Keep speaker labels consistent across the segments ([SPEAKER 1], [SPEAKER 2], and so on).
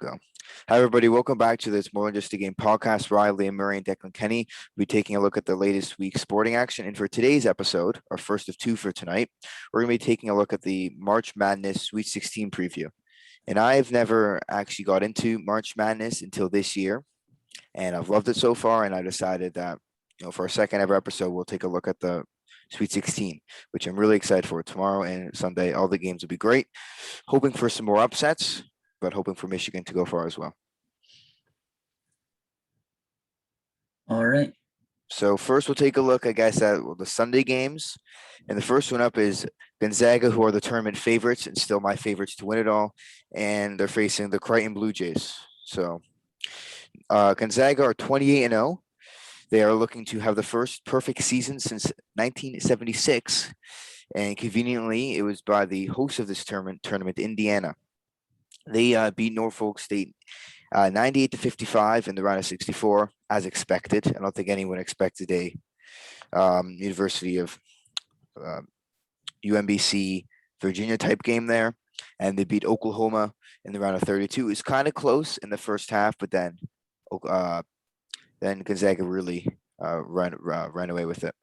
[SPEAKER 1] go. Hi, everybody. Welcome back to this More Than Just a Game podcast. Riley and Murray and Declan Kenny will be taking a look at the latest week's sporting action. And for today's episode, our first of two for tonight, we're going to be taking a look at the March Madness Sweet 16 preview. And I've never actually got into March Madness until this year, and I've loved it so far. And I decided that, for our second ever episode, we'll take a look at the Sweet 16, which I'm really excited for. Tomorrow and Sunday, all the games will be great. Hoping for some more upsets, but hoping for Michigan to go far as well.
[SPEAKER 2] All right.
[SPEAKER 1] So first we'll take a look, I guess, at the Sunday games. And the first one up is Gonzaga, who are the tournament favorites and still my favorites to win it all. And they're facing the Crichton Blue Jays. So Gonzaga are 28-0. They are looking to have the first perfect season since 1976. And conveniently, it was by the host of this tournament, Indiana. They beat Norfolk State 98-55 in the round of 64, as expected. I don't think anyone expected a University of UMBC Virginia type game there. And they beat Oklahoma in the round of 32. It was kind of close in the first half, but then Gonzaga really ran away with it.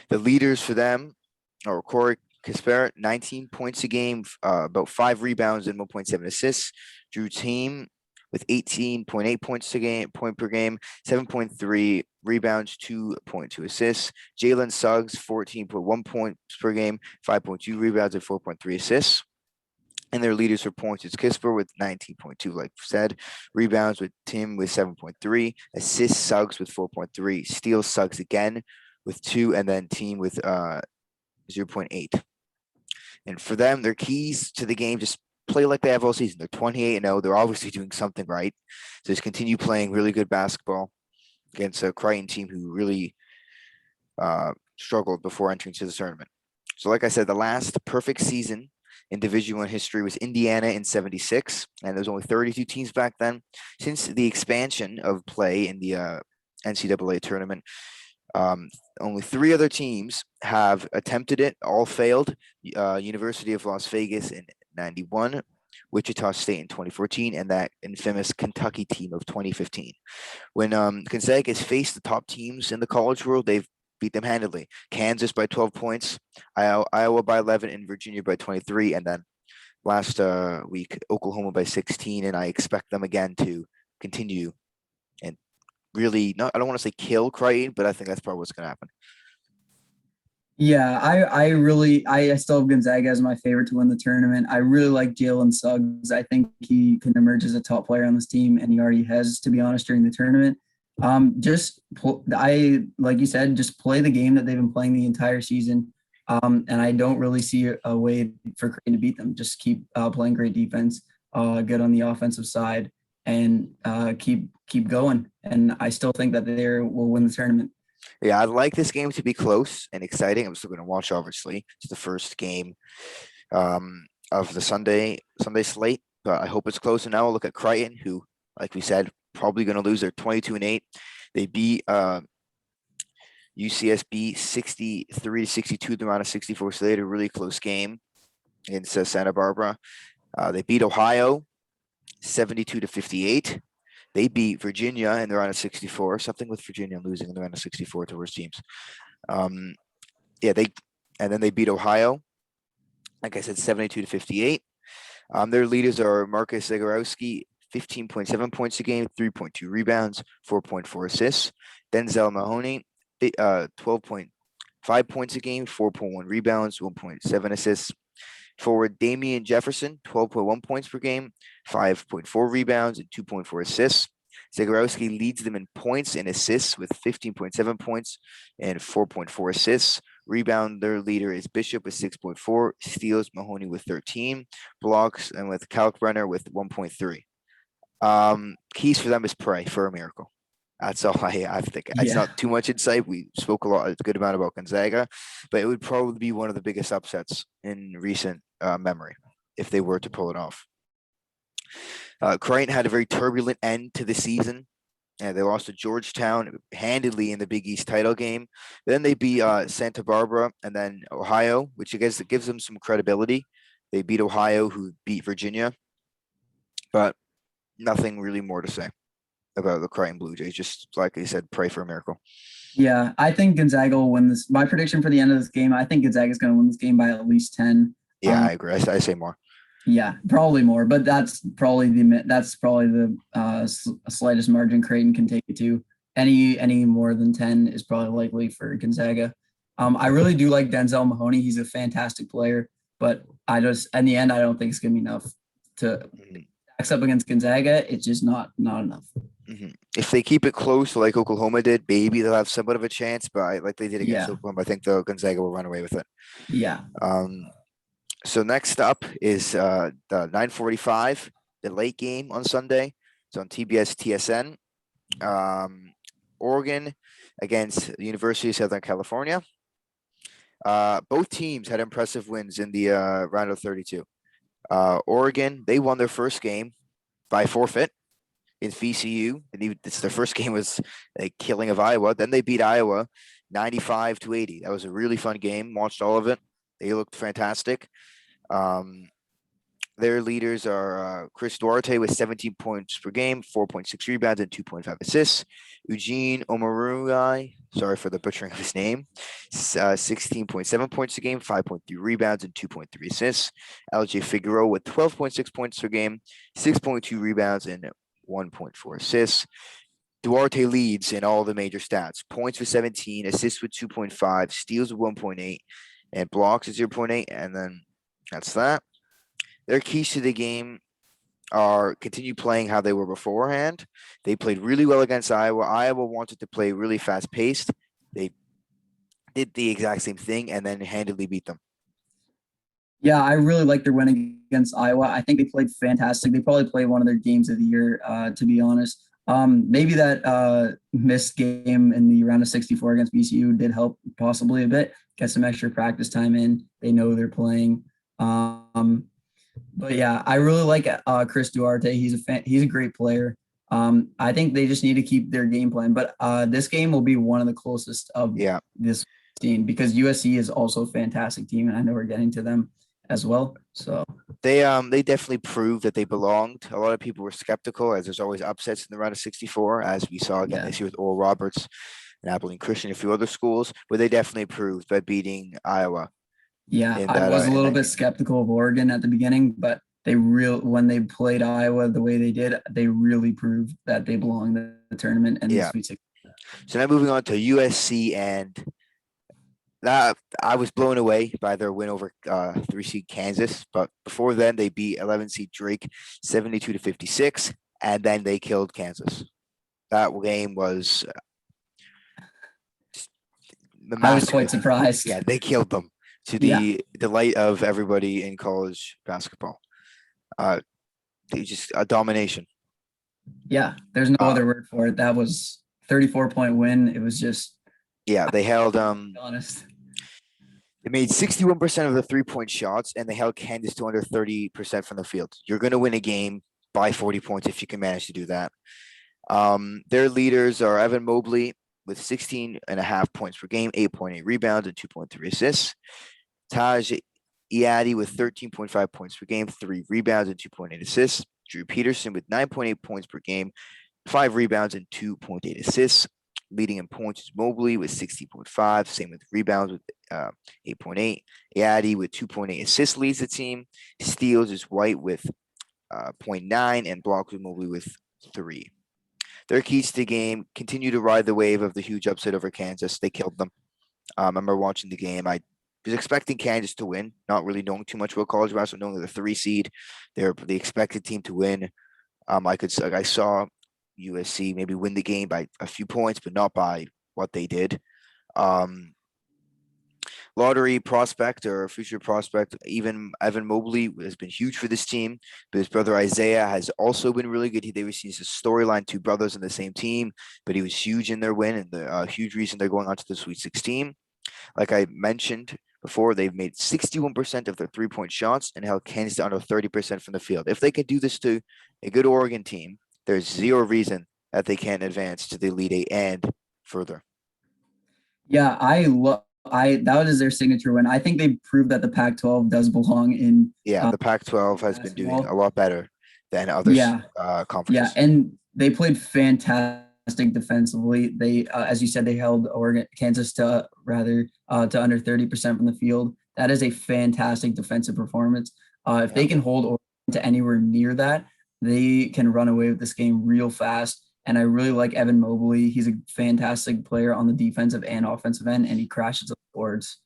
[SPEAKER 1] The leaders for them are Corey Kispert, 19 points a game, about 5 rebounds and 1.7 assists. Drew Team with 18.8 points per game, 7.3 rebounds, 2.2 assists. Jalen Suggs, 14.1 points per game, 5.2 rebounds and 4.3 assists. And their leaders for points is Kispert with 19.2, like I said. Rebounds with Tim with 7.3. Assists Suggs with 4.3. Steals Suggs again with 2, and then Team with 0.8. And for them, their keys to the game, just play like they have all season. They're 28-0. They're obviously doing something right. So just continue playing really good basketball against a Crichton team who really struggled before entering to the tournament. So like I said, the last perfect season in Division I history was Indiana in 76, and there was only 32 teams back then. Since the expansion of play in the NCAA tournament, only 3 other teams have attempted it, all failed. University of Las Vegas in 91, Wichita State in 2014, and that infamous Kentucky team of 2015. When Gonzaga has faced the top teams in the college world, they've beat them handedly. Kansas by 12 points, Iowa by 11, and Virginia by 23. And then last week, Oklahoma by 16. And I expect them again to continue and really, I don't want to say kill Crichton, but I think that's probably what's going to happen.
[SPEAKER 2] Yeah, I still have Gonzaga as my favorite to win the tournament. I really like Jalen Suggs. I think he can emerge as a top player on this team, and he already has, to be honest, during the tournament. Like you said, just play the game that they've been playing the entire season. And I don't really see a way for Creighton to beat them. Just keep playing great defense, good on the offensive side, and keep going. And I still think that they will win the tournament.
[SPEAKER 1] Yeah, I'd like this game to be close and exciting. I'm still going to watch, obviously. It's the first game of the Sunday slate, but I hope it's close. And now we'll look at Crichton, who, like we said, probably going to lose. They're 22-8. They beat UCSB 63-62 in the round of 64. So they had a really close game against Santa Barbara. They beat Ohio 72-58. They beat Virginia in the round of 64. Something with Virginia losing in the round of 64 to worse teams. And then they beat Ohio, like I said, 72-58. Their leaders are Marcus Zagorowski, 15.7 points a game, 3.2 rebounds, 4.4 assists. Denzel Mahoney, 12.5 points a game, 4.1 rebounds, 1.7 assists. Forward Damian Jefferson, 12.1 points per game, 5.4 rebounds, and 2.4 assists. Zagorowski leads them in points and assists with 15.7 points and 4.4 assists. Rebound, their leader is Bishop with 6.4, steals Mahoney with 13, blocks, and with Kalkbrenner with 1.3. Keys for them is pray for a miracle. That's all I think. It's not too much insight. We spoke a good amount about Gonzaga, but it would probably be one of the biggest upsets in recent memory if they were to pull it off. Crichton had a very turbulent end to the season. They lost to Georgetown handedly in the Big East title game. Then they beat Santa Barbara and then Ohio, which I guess it gives them some credibility. They beat Ohio, who beat Virginia. But nothing really more to say about the Crichton Blue Jays. Just like I said, pray for a miracle.
[SPEAKER 2] Yeah, I think Gonzaga will win this. My prediction for the end of this game, I think Gonzaga is going to win this game by at least 10.
[SPEAKER 1] Yeah, I agree. I say more.
[SPEAKER 2] Yeah, probably more, but that's probably the slightest margin Creighton can take it to. Any more than 10 is probably likely for Gonzaga. I really do like Denzel Mahoney. He's a fantastic player, but I just in the end I don't think it's gonna be enough to stack up against Gonzaga. It's just not enough.
[SPEAKER 1] Mm-hmm. If they keep it close, like Oklahoma did, maybe they'll have somewhat of a chance. But like they did against Oklahoma, I think the Gonzaga will run away with it.
[SPEAKER 2] Yeah.
[SPEAKER 1] So next up is the 9:45, the late game on Sunday. It's on TBS TSN. Oregon against the University of Southern California. Both teams had impressive wins in the round of 32. Oregon, they won their first game by forfeit in VCU. And their first game was a killing of Iowa. Then they beat Iowa 95-80. That was a really fun game. Watched all of it. They looked fantastic. Their leaders are Chris Duarte with 17 points per game, 4.6 rebounds, and 2.5 assists. Eugene Omoruyi, sorry for the butchering of his name, 16.7 points a game, 5.3 rebounds, and 2.3 assists. LJ Figueroa with 12.6 points per game, 6.2 rebounds, and 1.4 assists. Duarte leads in all the major stats. Points with 17, assists with 2.5, steals with 1.8, and blocks at 0.8, and then that's that. Their keys to the game are continue playing how they were beforehand. They played really well against Iowa. Iowa wanted to play really fast-paced. They did the exact same thing and then handily beat them.
[SPEAKER 2] Yeah, I really like their win against Iowa. I think they played fantastic. They probably played one of their games of the year, to be honest. Maybe that missed game in the round of 64 against VCU did help possibly a bit. Get some extra practice time in. They know they're playing. But yeah, I really like Chris Duarte. He's a great player. I think they just need to keep their game plan. But this game will be one of the closest of this team because USC is also a fantastic team, and I know we're getting to them as well. So
[SPEAKER 1] they definitely proved that they belonged. A lot of people were skeptical, as there's always upsets in the round of 64, as we saw again this year with Oral Roberts and Abilene Christian, a few other schools. But they definitely proved by beating Iowa.
[SPEAKER 2] Yeah, I was a little bit skeptical of Oregon at the beginning, but when they played Iowa the way they did, they really proved that they belong in the tournament and the Sweet 16.
[SPEAKER 1] So now moving on to USC, and that I was blown away by their win over 3-seed Kansas. But before then, they beat 11-seed Drake 72-56, and then they killed Kansas. That game was.
[SPEAKER 2] I was quite surprised.
[SPEAKER 1] Yeah, they killed them. To the delight of everybody in college basketball. They just a domination.
[SPEAKER 2] Yeah, there's no other word for it. That was 34-point win. It was just
[SPEAKER 1] they held
[SPEAKER 2] honest.
[SPEAKER 1] They made 61% of the 3-point shots, and they held Kansas to under 30% from the field. You're going to win a game by 40 points if you can manage to do that. Their leaders are Evan Mobley with 16.5 points per game, 8.8 rebounds, and 2.3 assists. Taj Iadi with 13.5 points per game, 3 rebounds, and 2.8 assists. Drew Peterson with 9.8 points per game, 5 rebounds, and 2.8 assists. Leading in points is Mobley with 60.5, same with rebounds with 8.8. Iadi with 2.8 assists leads the team. Steals is White with 0.9, and blocks with Mobley with 3. Their keys to the game continue to ride the wave of the huge upset over Kansas. They killed them. I remember watching the game. I was expecting Kansas to win, not really knowing too much about college basketball, knowing they're the 3-seed. They're the expected team to win. I saw USC maybe win the game by a few points, but not by what they did. Lottery prospect or future prospect, even Evan Mobley has been huge for this team. But his brother Isaiah has also been really good. They received a storyline, 2 brothers in the same team, but he was huge in their win and the huge reason they're going on to the Sweet 16. Like I mentioned before, they've made 61% of their 3-point shots and held Kansas to under 30% from the field. If they can do this to a good Oregon team, there's zero reason that they can't advance to the Elite Eight and further.
[SPEAKER 2] Yeah, that was their signature win. I think they proved that the Pac-12 does belong in.
[SPEAKER 1] The Pac-12 has been doing a lot better than other
[SPEAKER 2] Yeah, yeah,
[SPEAKER 1] conferences.
[SPEAKER 2] and they played fantastic defensively. They, as you said, they held Kansas to to under 30% from the field. That is a fantastic defensive performance. If
[SPEAKER 1] Yeah.
[SPEAKER 2] they can hold Oregon to anywhere near that, they can run away with this game real fast. And I really like Evan Mobley. He's a fantastic player on the defensive and offensive end, and he crashes the boards.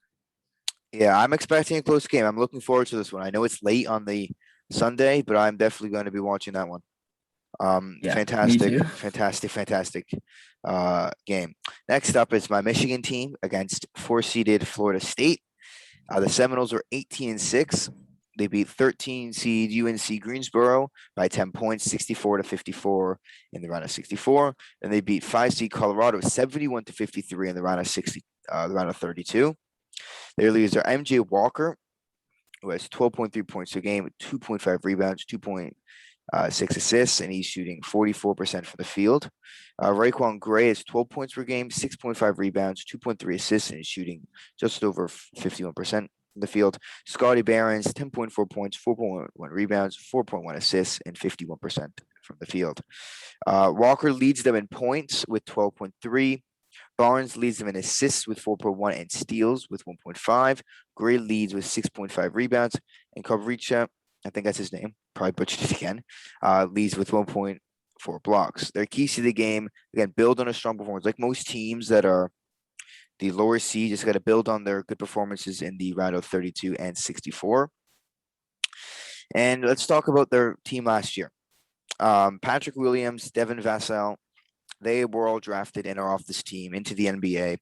[SPEAKER 1] Yeah, I'm expecting a close game. I'm looking forward to this one. I know it's late on the Sunday, but I'm definitely going to be watching that one.
[SPEAKER 2] Yeah, me
[SPEAKER 1] Fantastic,
[SPEAKER 2] too.
[SPEAKER 1] fantastic game. Next up is my Michigan team against four-seeded Florida State. The Seminoles are 18-6. They beat 13 seed UNC Greensboro by 10 points, 64-54 in the round of 64. And they beat 5 seed Colorado 71-53 in the round of 32. Their leaders are MJ Walker, who has 12.3 points a game, 2.5 rebounds, 2.6 assists, and he's shooting 44% from the field. Raekwon Gray has 12 points per game, 6.5 rebounds, 2.3 assists, and he's shooting just over 51% from the field. Scotty Barron's 10.4 points, 4.1 rebounds, 4.1 assists, and 51% from the field. Walker leads them in points with 12.3. Barnes leads them in assists with 4.1 and steals with 1.5. Gray leads with 6.5 rebounds, and Kovricha, I think that's his name, probably butchered it again, leads with 1.4 blocks. Their keys to the game, again, build on a strong performance. Like most teams that are the lower seed, just got to build on their good performances in the round of 32 and 64. And let's talk about their team last year. Patrick Williams, Devin Vassell, they were all drafted and are off this team into the NBA.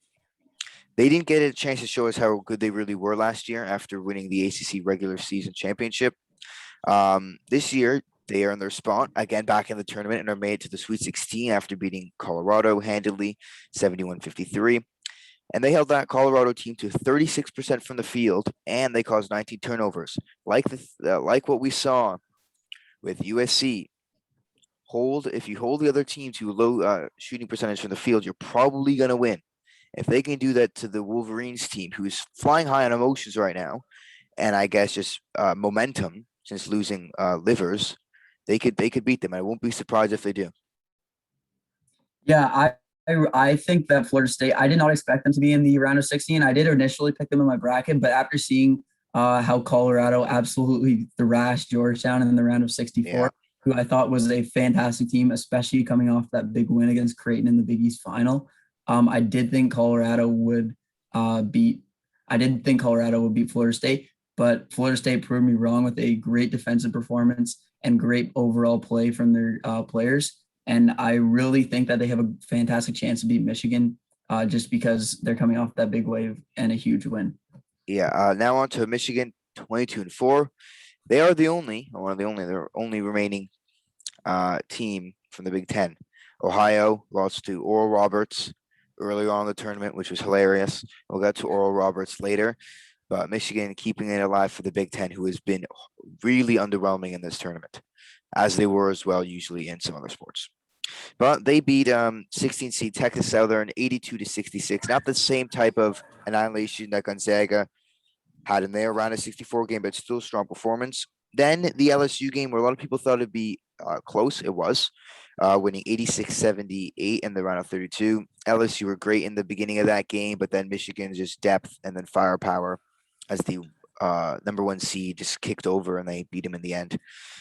[SPEAKER 1] They didn't get a chance to show us how good they really were last year after winning the ACC regular season championship. This year, they are in their spot again back in the tournament and are made to the Sweet 16 after beating Colorado handily, 71-53. And they held that Colorado team to 36% from the field, and they caused 19 turnovers. Like what we saw with USC, if you hold the other team to low shooting percentage from the field, you're probably going to win. If they can do that to the Wolverines team, who's flying high on emotions right now, and I guess just momentum since losing Livers, they could beat them. I won't be surprised if they do.
[SPEAKER 2] Yeah, I think that Florida State, I did not expect them to be in the round of 16. I did initially pick them in my bracket, but after seeing how Colorado absolutely thrashed Georgetown in the round of 64,
[SPEAKER 1] Yeah.
[SPEAKER 2] who I thought was a fantastic team, especially coming off that big win against Crichton in the Big East final. I did think Colorado would beat Florida State, but Florida State proved me wrong with a great defensive performance and great overall play from their players. And I really think that they have a fantastic chance to beat Michigan just because they're coming off that big wave and a huge win.
[SPEAKER 1] Yeah. Now on to Michigan, 22-4. They are their only remaining team from the Big Ten. Ohio lost to Oral Roberts earlier on in the tournament, which was hilarious. We'll get to Oral Roberts later. But Michigan keeping it alive for the Big Ten, who has been really underwhelming in this tournament, as they were as well usually in some other sports. But they beat 16 seed Texas Southern 82-66. Not the same type of annihilation that Gonzaga had in their round of 64 game, but still strong performance. Then the LSU game, where a lot of people thought it'd be close, it was, winning 86-78 in the round of 32. LSU were great in the beginning of that game, but then Michigan's just depth and then firepower as the number one seed just kicked over and they beat him in the end.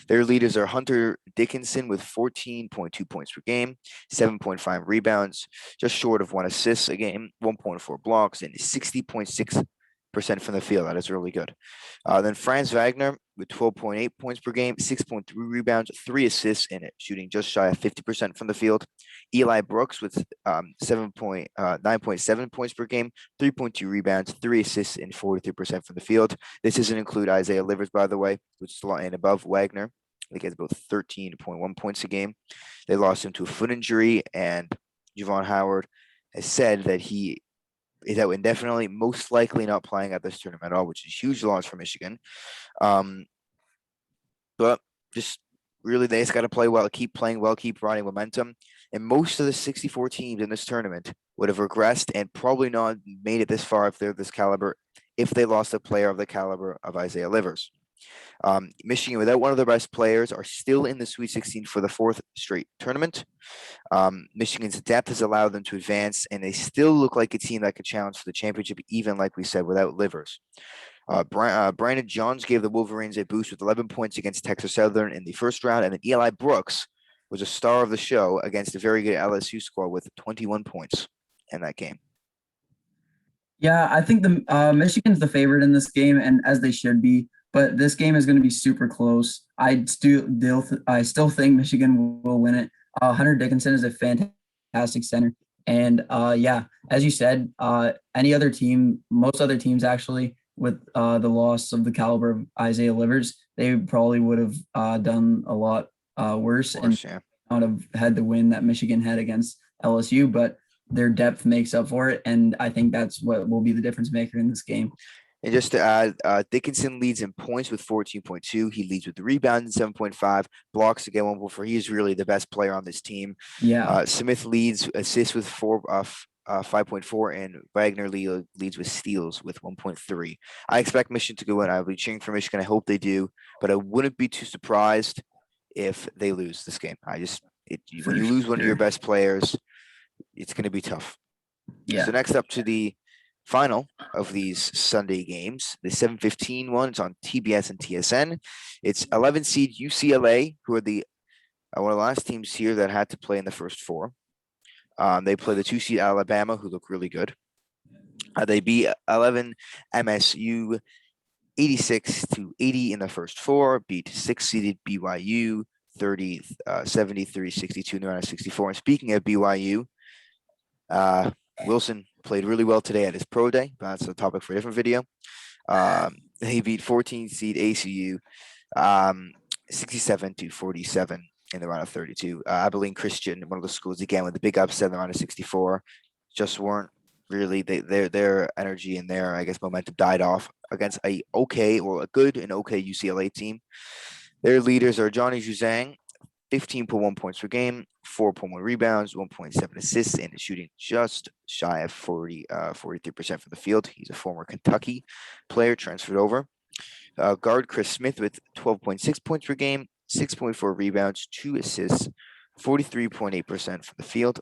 [SPEAKER 1] Their leaders are Hunter Dickinson with 14.2 points per game, 7.5 rebounds, just short of 1 assist a game, 1.4 blocks, and 60.6% from the field. That is really good. Then Franz Wagner with 12.8 points per game, 6.3 rebounds, 3 assists, and shooting just shy of 50% from the field. Eli Brooks with 9.7 points per game, 3.2 rebounds, 3 assists, and 43% from the field. This doesn't include Isaiah Livers, by the way, which is slotting above Wagner. He gets about 13.1 points a game. They lost him to a foot injury, and Javon Howard has said that he is out indefinitely, most likely not playing at this tournament at all, which is a huge loss for Michigan. But just really, they just got to play well, keep playing well, keep riding momentum. And most of the 64 teams in this tournament would have regressed and probably not made it this far if they're this caliber, if they lost a player of the caliber of Isaiah Livers. Michigan, without one of their best players, are still in the Sweet 16 for the fourth straight tournament. Michigan's depth has allowed them to advance, and they still look like a team that could challenge for the championship, even like we said, without Livers. Brandon Johns gave the Wolverines a boost with 11 points against Texas Southern in the first round, and then Eli Brooks was a star of the show against a very good LSU squad with 21 points in that game.
[SPEAKER 2] Yeah, I think the Michigan's the favorite in this game, and as they should be. But this game is going to be super close. I still think Michigan will win it. Hunter Dickinson is a fantastic center, and yeah, as you said, any other team, most other teams actually, with the loss of the caliber of Isaiah Livers, they probably would have done a lot worse and not have had the win that Michigan had against LSU. But their depth makes up for it, and I think that's what will be the difference maker in this game.
[SPEAKER 1] And just to add, Dickinson leads in points with 14.2. He leads with the rebounds in 7.5. Blocks again 1.4. He is really the best player on this team.
[SPEAKER 2] Yeah.
[SPEAKER 1] Smith leads assists with 5.4, and Wagner leads with steals with 1.3. I expect Michigan to go in. I'll be cheering for Michigan. I hope they do, but I wouldn't be too surprised if they lose this game. When you lose one of your best players, it's going to be tough.
[SPEAKER 2] Yeah.
[SPEAKER 1] So next up to the final of these Sunday games, the 7:15 one. It's on TBS and TSN. It's 11 seed UCLA, who are one of the last teams here that had to play in the first four. They play the 2 seed Alabama, who look really good. They beat 11 MSU 86-80 in the first four. Beat 6 seeded BYU 73-62 in the round of 64. And speaking of BYU, Wilson played really well today at his pro day, but that's a topic for a different video. He beat 14 seed ACU 67-47 in the round of 32. Abilene Christian, one of the schools, again, with the big upset in the round of 64, just weren't really, their energy and their, I guess, momentum died off against a good UCLA team. Their leaders are Johnny Juzang, 15.1 points per game, 4.1 rebounds, 1.7 assists, and shooting just shy of 43% from the field. He's a former Kentucky player transferred over. Guard Chris Smith with 12.6 points per game, 6.4 rebounds, 2 assists, 43.8% from the field.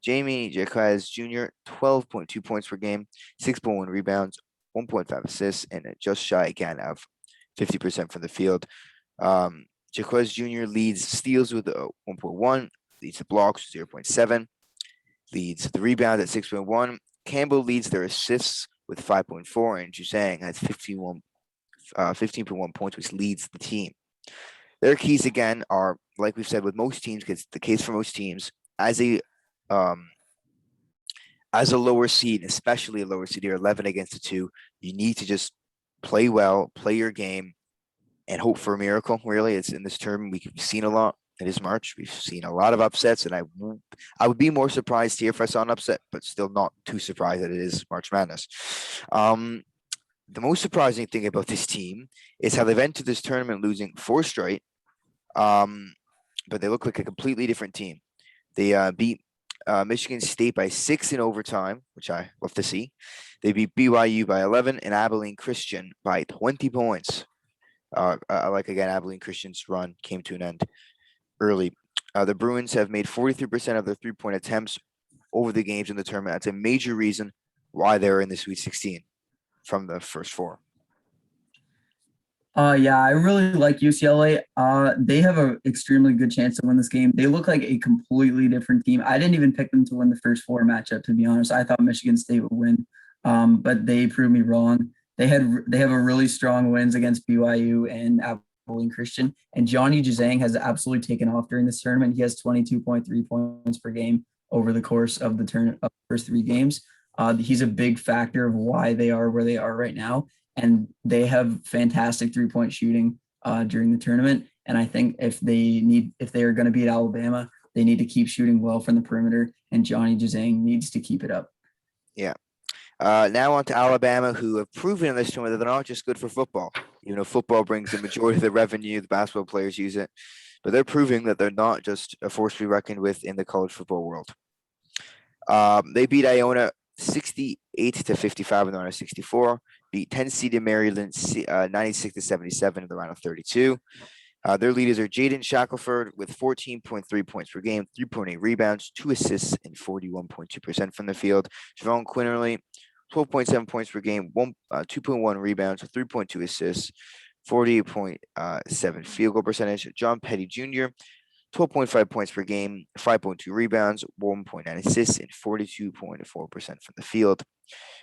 [SPEAKER 1] Jamie Jaquez Jr., 12.2 points per game, 6.1 rebounds, 1.5 assists, and just shy again of 50% from the field. Jaquez Jr. leads steals with 1.1, leads the blocks 0.7, leads the rebound at 6.1. Campbell leads their assists with 5.4, and Juzang has 15.1 points, which leads the team. Their keys again are, like we've said with most teams, because the case for most teams, as a lower seed, especially a lower seed, you're 11 against the 2. You need to just play well, play your game, and hope for a miracle. Really, it's in this term we've seen a lot. It is March. We've seen a lot of upsets, and I would be more surprised here if I saw an upset, but still not too surprised that it is March Madness. The most surprising thing about this team is how they've entered this tournament losing 4 straight, but they look like a completely different team. They beat Michigan State by 6 in overtime, which I love to see. They beat BYU by 11 and Abilene Christian by 20 points. Abilene Christian's run came to an end early. The Bruins have made 43% of their 3-point attempts over the games in the tournament. That's a major reason why they're in the Sweet 16 from the first 4.
[SPEAKER 2] Yeah, I really like UCLA. They have an extremely good chance to win this game. They look like a completely different team. I didn't even pick them to win the first 4 matchup, to be honest. I thought Michigan State would win, but they proved me wrong. They have a really strong wins against BYU and Abilene Christian, and Johnny Juzang has absolutely taken off during this tournament. He has 22.3 points per game over the course of the first 3 games. He's a big factor of why they are where they are right now, and they have fantastic 3-point shooting during the tournament. And I think if they are going to beat Alabama, they need to keep shooting well from the perimeter, and Johnny Juzang needs to keep it up.
[SPEAKER 1] Yeah. Now on to Alabama, who have proven in this tournament that they're not just good for football. You know, football brings the majority of the revenue. The basketball players use it. But they're proving that they're not just a force to be reckoned with in the college football world. They beat Iona 68-55 in the round of 64, beat 10 seeded Maryland 96-77 in the round of 32. Their leaders are Jaden Shackelford with 14.3 points per game, 3.8 rebounds, 2 assists, and 41.2% from the field. Javon Quinterly, 12.7 points per game, 2.1 rebounds, 3.2 assists, 48.7 field goal percentage. John Petty Jr., 12.5 points per game, 5.2 rebounds, 1.9 assists, and 42.4% from the field.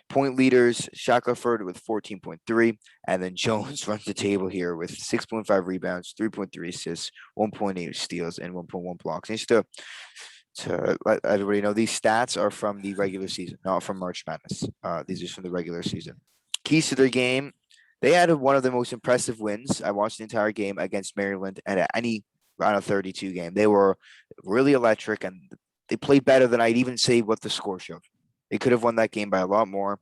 [SPEAKER 1] Point leaders, Shackelford with 14.3, and then Jones runs the table here with 6.5 rebounds, 3.3 assists, 1.8 steals, and 1.1 blocks. And just to let everybody know, these stats are from the regular season, not from March Madness. These are from the regular season. Keys to their game, they had one of the most impressive wins. I watched the entire game against Maryland, and at any round of 32 game, they were really electric, and they played better than I'd even say what the score showed. They could have won that game by a lot more.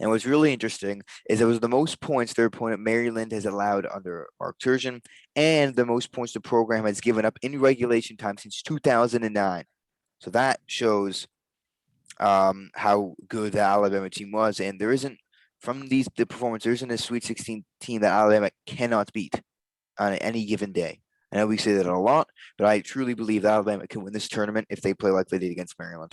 [SPEAKER 1] And what's really interesting is it was the most points their opponent Maryland has allowed under Mark Turgeon, and the most points the program has given up in regulation time since 2009. So that shows how good the Alabama team was. And there isn't, from the performance, there isn't a Sweet 16 team that Alabama cannot beat on any given day. I know we say that a lot, but I truly believe that Alabama can win this tournament if they play like they did against Maryland.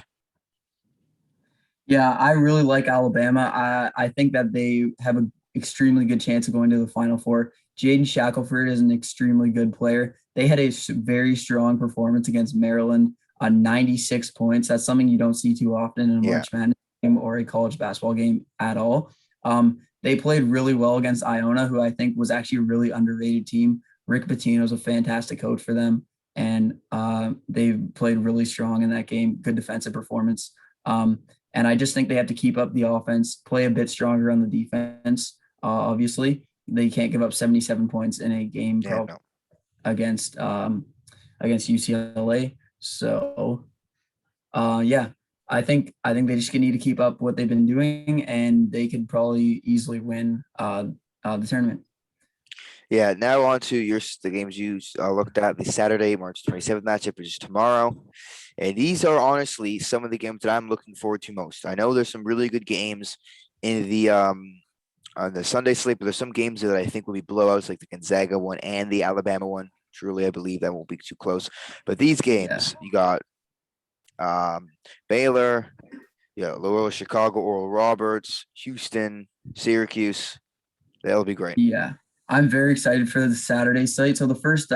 [SPEAKER 2] Yeah, I really like Alabama. I think that they have an extremely good chance of going to the Final Four. Jaden Shackelford is an extremely good player. They had a very strong performance against Maryland, 96 points. That's something you don't see too often in a March Madness game or a college basketball game at all. They played really well against Iona, who I think was actually a really underrated team. Rick Pitino is a fantastic coach for them, and they played really strong in that game. Good defensive performance. And I just think they have to keep up the offense, play a bit stronger on the defense. Obviously, they can't give up 77 points in a game against UCLA. So, I think they just need to keep up what they've been doing, and they could probably easily win the tournament.
[SPEAKER 1] Yeah, now on to the games you looked at. The Saturday, March 27th matchup, which is tomorrow. And these are honestly some of the games that I'm looking forward to most. I know there's some really good games in the on the Sunday slate, but there's some games that I think will be blowouts, like the Gonzaga one and the Alabama one. Truly, I believe that won't be too close. But these games, you got Baylor, Loyola, Chicago, Oral Roberts, Houston, Syracuse. That'll be great.
[SPEAKER 2] Yeah. I'm very excited for the Saturday slate. So the first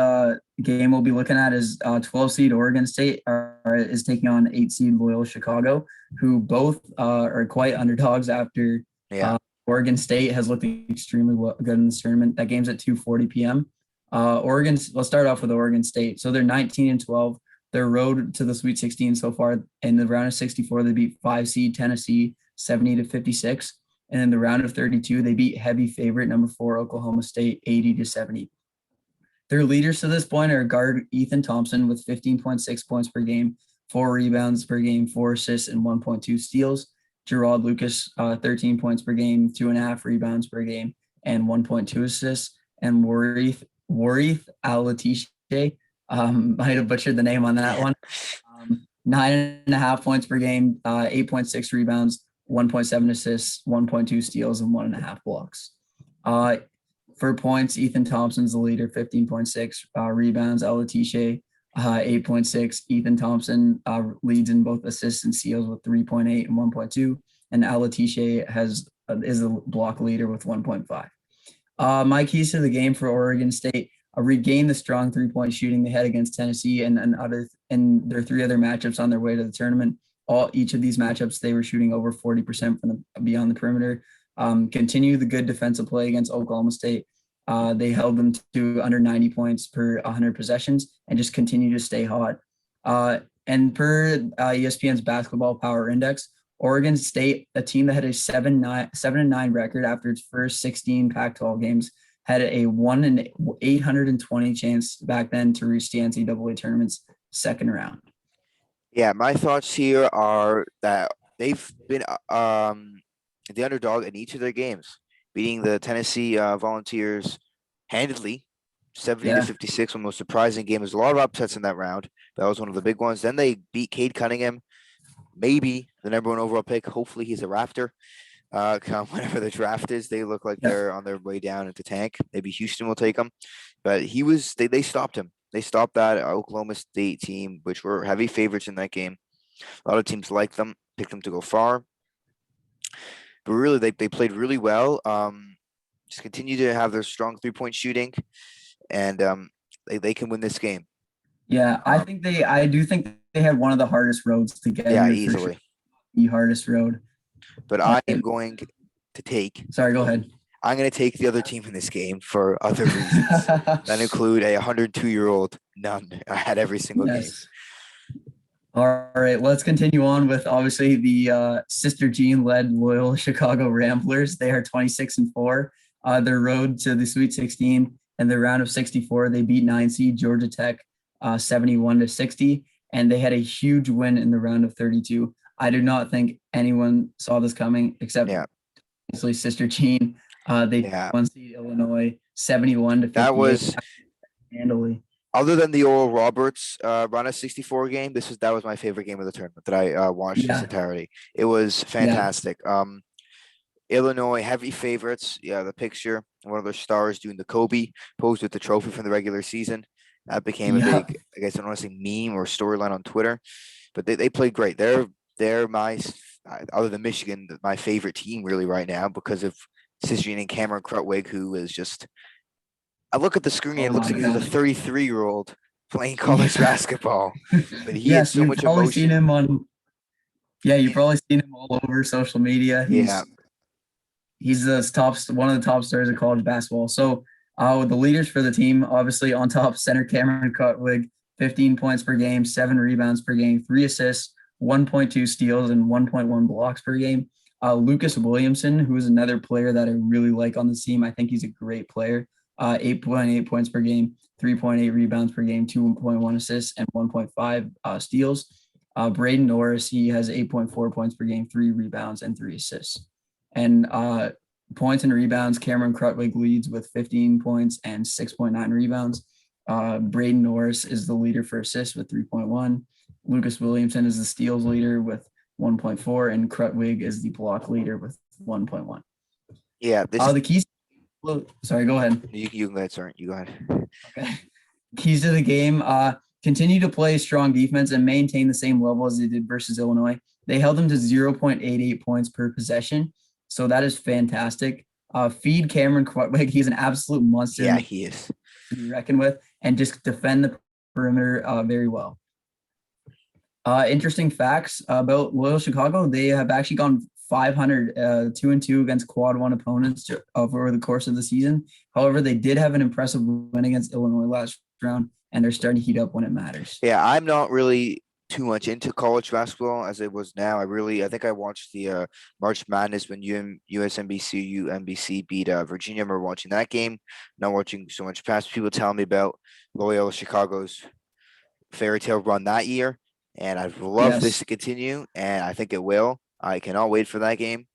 [SPEAKER 2] game we'll be looking at is 12 seed Oregon State is taking on 8 seed Loyola Chicago, who both are quite underdogs after Oregon State has looked extremely good in this tournament. That game's at 2:40 p.m. Let's start off with Oregon State. So they're 19-12. Their road to the Sweet 16 so far in the round of 64, they beat 5 seed Tennessee 70-56. And in the round of 32, they beat heavy favorite number 4 Oklahoma State 80-70. Their leaders to this point are guard Ethan Thompson with 15.6 points per game, 4 rebounds per game, 4 assists, and 1.2 steals. Gerard Lucas, 13 points per game, 2.5 rebounds per game, and 1.2 assists. And Warith Alatishe, might have butchered the name on that one. 9.5 points per game, 8.6 rebounds, 1.7 assists, 1.2 steals, and 1.5 blocks. For points, Ethan Thompson's the leader, 15.6 rebounds. Alatishe, 8.6. Ethan Thompson leads in both assists and steals with 3.8 and 1.2. And Alatishe is a block leader with 1.5. My keys to the game for Oregon State: regain the strong three-point shooting they had against Tennessee and their 3 other matchups on their way to the tournament. Each of these matchups, they were shooting over 40% from beyond the perimeter. Continue the good defensive play against Oklahoma State. They held them to under 90 points per 100 possessions and just continue to stay hot. And per ESPN's Basketball Power Index, Oregon State, a team that had a 7-9 record after its first 16 Pac-12 games, had a 1 in 820 chance back then to reach the NCAA tournament's second round.
[SPEAKER 1] Yeah, my thoughts here are that they've been the underdog in each of their games, beating the Tennessee Volunteers handedly, 70-56. One of the most surprising game. There's a lot of upsets in that round. That was one of the big ones. Then they beat Cade Cunningham, maybe the number 1 overall pick. Hopefully he's a Raptor. Come whenever the draft is, they look like
[SPEAKER 2] Yeah.
[SPEAKER 1] they're on their way down into tank. Maybe Houston will take him, but they stopped him. They stopped that Oklahoma State team, which were heavy favorites in that game. A lot of teams like them, picked them to go far, but really they played really well. Just continue to have their strong 3-point shooting, and they can win this game.
[SPEAKER 2] Yeah,
[SPEAKER 1] Um,
[SPEAKER 2] I do think they had one of the hardest roads to get
[SPEAKER 1] yeah,
[SPEAKER 2] here for sure.
[SPEAKER 1] easily.
[SPEAKER 2] The hardest road.
[SPEAKER 1] But I am going to take.
[SPEAKER 2] Sorry, go ahead.
[SPEAKER 1] I'm going to take the other team in this game for other reasons that include a 102-year-old nun at every single game.
[SPEAKER 2] Yes. All right, let's continue on with obviously the Sister Jean-led Loyola Chicago Ramblers. They are 26-4. Their road to the Sweet 16 and the round of 64, they beat 9 seed Georgia Tech 71-60, and they had a huge win in the round of 32. I do not think anyone saw this coming except obviously Sister Jean. They 1 seed Illinois 71-58.
[SPEAKER 1] That was
[SPEAKER 2] handily.
[SPEAKER 1] Other than the Oral Roberts run of 64 game, that was my favorite game of the tournament that I watched this entirety. It was fantastic. Illinois heavy favorites. Yeah, the picture, one of their stars doing the Kobe posed with the trophy from the regular season. That became a big, I guess I don't want to say meme or storyline on Twitter, but they played great. They're my, other than Michigan, my favorite team really right now because of Sister and Cameron Krutwig, who is just. I look at the screen and it looks like he's a 33-year-old playing college basketball, but he had so much emotion.
[SPEAKER 2] Seen him on. Yeah, you've probably seen him all over social media. He's one of the top stars of college basketball. So the leaders for the team, obviously on top, center Cameron Krutwig, 15 points per game, 7 rebounds per game, 3 assists, 1.2 steals, and 1.1 blocks per game. Lucas Williamson, who is another player that I really like on the team. I think he's a great player. 8.8 points per game, 3.8 rebounds per game, 2.1 assists, and 1.5 steals. Braden Norris, he has 8.4 points per game, 3 rebounds, and 3 assists. And points and rebounds, Cameron Krutwig leads with 15 points and 6.9 rebounds. Braden Norris is the leader for assists with 3.1. Lucas Williamson is the steals leader with 1.4, and Krutwig is the block leader with 1.1.
[SPEAKER 1] Yeah,
[SPEAKER 2] the keys. Well, sorry, go ahead.
[SPEAKER 1] You can go ahead, sorry. You go ahead.
[SPEAKER 2] Okay. Keys to the game. Continue to play strong defense and maintain the same level as they did versus Illinois. They held them to 0.88 points per possession. So that is fantastic. Feed Cameron Krutwig. He's an absolute monster.
[SPEAKER 1] Yeah, he is.
[SPEAKER 2] To be reckoned with, and just defend the perimeter very well. Interesting facts about Loyola Chicago. They have actually gone 500, 2-2 against quad 1 opponents over the course of the season. However, they did have an impressive win against Illinois last round, and they're starting to heat up when it matters.
[SPEAKER 1] Yeah, I'm not really too much into college basketball as it was now. I think I watched the March Madness when UMBC beat Virginia. I remember watching that game, not watching so much past. People telling me about Loyola Chicago's fairy tale run that year, and I'd love this to continue, and I think it will. I cannot wait for that game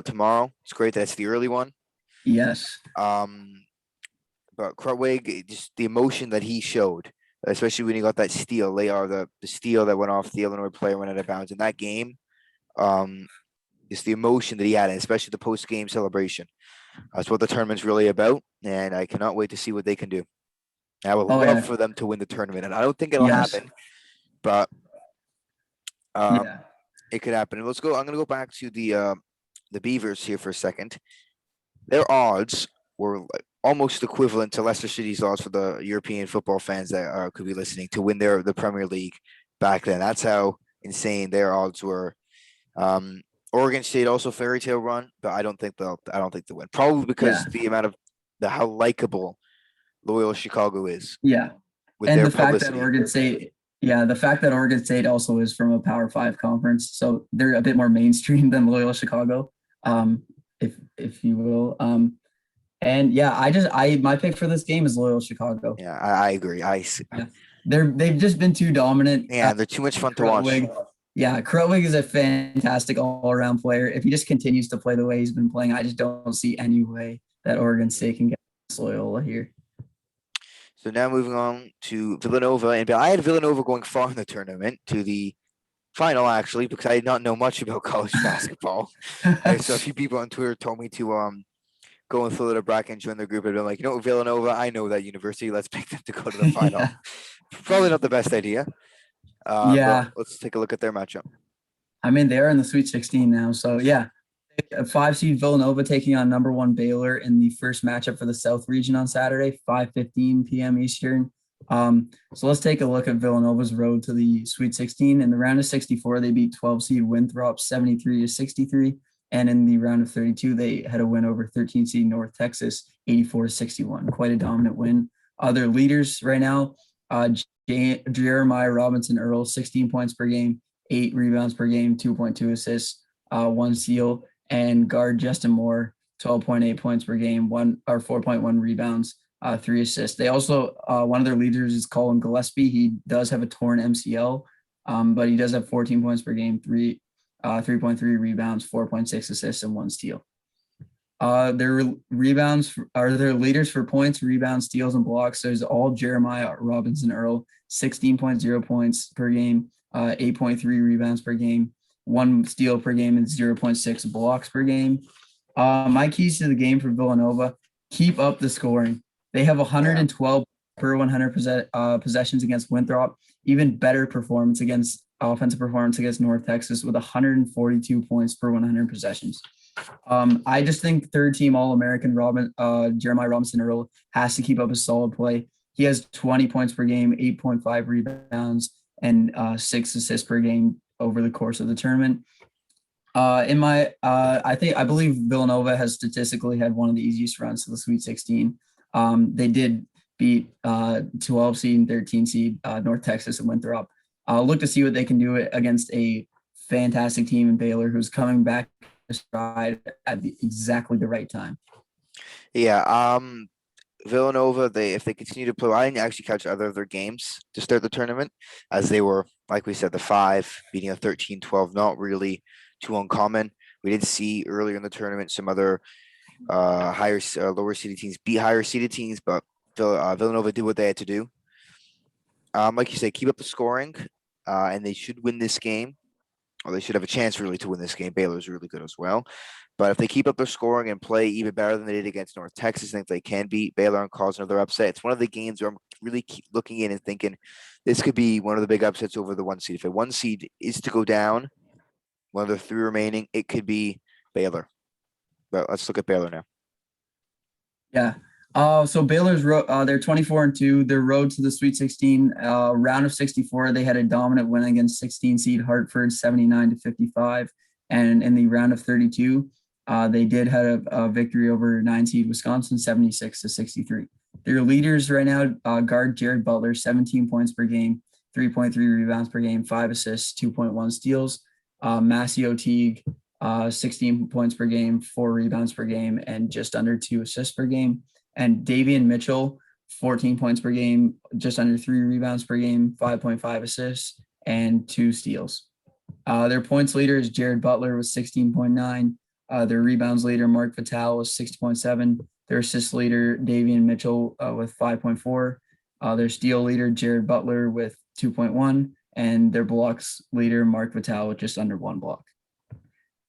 [SPEAKER 1] tomorrow. It's great that it's the early one.
[SPEAKER 2] Yes.
[SPEAKER 1] But Krutwig, just the emotion that he showed, especially when he got that steal, the steal that went off the Illinois player went out of bounds in that game. Just the emotion that he had, and especially the post-game celebration. That's what the tournament's really about, and I cannot wait to see what they can do. I would love for them to win the tournament, and I don't think it'll happen, but it could happen. And I'm going to go back to the Beavers here for a second. Their odds were almost equivalent to Leicester City's odds for the European football fans that could be listening to win the Premier League back then. That's how insane their odds were. Oregon State also fairy tale run, but I don't think they'll win. Probably because the amount of how likable Loyola Chicago is.
[SPEAKER 2] Yeah.
[SPEAKER 1] With
[SPEAKER 2] and
[SPEAKER 1] their
[SPEAKER 2] the fact
[SPEAKER 1] publicity.
[SPEAKER 2] that Oregon State, the fact that Oregon State also is from a Power 5 conference, so they're a bit more mainstream than Loyola Chicago, if you will. And my pick for this game is Loyola Chicago.
[SPEAKER 1] Yeah, I agree.
[SPEAKER 2] They've just been too dominant.
[SPEAKER 1] Yeah, they're too much fun to watch.
[SPEAKER 2] Yeah, Krutwig is a fantastic all-around player. If he just continues to play the way he's been playing, I just don't see any way that Oregon State can get Loyola here.
[SPEAKER 1] So now moving on to Villanova, and I had Villanova going far in the tournament to the final actually, because I did not know much about college basketball. I saw a few people on Twitter told me to go and fill out a bracket and join the group. I've been like, Villanova, I know that university. Let's pick them to go to the final. Probably not the best idea. But
[SPEAKER 2] Yeah,
[SPEAKER 1] let's take a look at their matchup.
[SPEAKER 2] I mean they're in the Sweet 16 now, so yeah. A 5 seed Villanova taking on number 1 Baylor in the first matchup for the South region on Saturday, 5:15 p.m. Eastern. So let's take a look at Villanova's road to the Sweet 16. In the round of 64, they beat 12 seed Winthrop 73-63. And in the round of 32, they had a win over 13 seed North Texas 84-61. Quite a dominant win. Their leaders right now, Jeremiah Robinson Earl, 16 points per game, 8 rebounds per game, 2.2 assists, 1 steal, and guard Justin Moore, 12.8 points per game, 4.1 rebounds, 3 assists. They also, one of their leaders is Colin Gillespie. He does have a torn MCL, but he does have 14 points per game, 3.3 rebounds, 4.6 assists, and 1 steal. Their rebounds are their leaders for points, rebounds, steals, and blocks. So it's all Jeremiah Robinson Earl, 16.0 points per game, 8.3 rebounds per game, 1 steal per game, and 0.6 blocks per game. My keys to the game for Villanova: keep up the scoring. They have 112 per 100 possessions against Winthrop. Even better offensive performance against North Texas with 142 points per 100 possessions. I just think third team All-American Jeremiah Robinson Earl has to keep up a solid play. He has 20 points per game, 8.5 rebounds, and 6 assists per game over the course of the tournament. I believe Villanova has statistically had one of the easiest runs to the Sweet 16. They did beat 12 seed and 13 seed North Texas and Winthrop. Look to see what they can do against a fantastic team in Baylor who's coming back to stride at exactly the right time.
[SPEAKER 1] Yeah. Villanova, if they continue to play, I didn't actually catch other of their games to start the tournament, as they were, like we said, the 5 beating a 13-12, not really too uncommon. We did see earlier in the tournament some other lower seeded teams beat higher seeded teams, but Villanova did what they had to do. Like you say, keep up the scoring, and they should win this game, or they should have a chance really to win this game. Baylor's really good as well. But if they keep up their scoring and play even better than they did against North Texas, I think they can beat Baylor and cause another upset. It's one of the games where I'm really keep looking in and thinking this could be one of the big upsets over the 1 seed. If a 1 seed is to go down, one of the 3 remaining, it could be Baylor. But let's look at Baylor now.
[SPEAKER 2] Yeah. So Baylor's they're 24-2. Their road to the Sweet 16, round of 64, they had a dominant win against 16 seed Hartford, 79-55. And in the round of 32, they did have a victory over 9 seed Wisconsin, 76-63. Their leaders right now, guard Jared Butler, 17 points per game, 3.3 rebounds per game, 5 assists, 2.1 steals. Masio Teague, 16 points per game, 4 rebounds per game, and just under 2 assists per game. And Davian Mitchell, 14 points per game, just under 3 rebounds per game, 5.5 assists, and 2 steals. Their points leader is Jared Butler with 16.9. Their rebounds leader, Mark Vitale, was 6.7. Their assist leader, Davian Mitchell, with 5.4. Their steal leader, Jared Butler, with 2.1. And their blocks leader, Mark Vitale, with just under 1 block.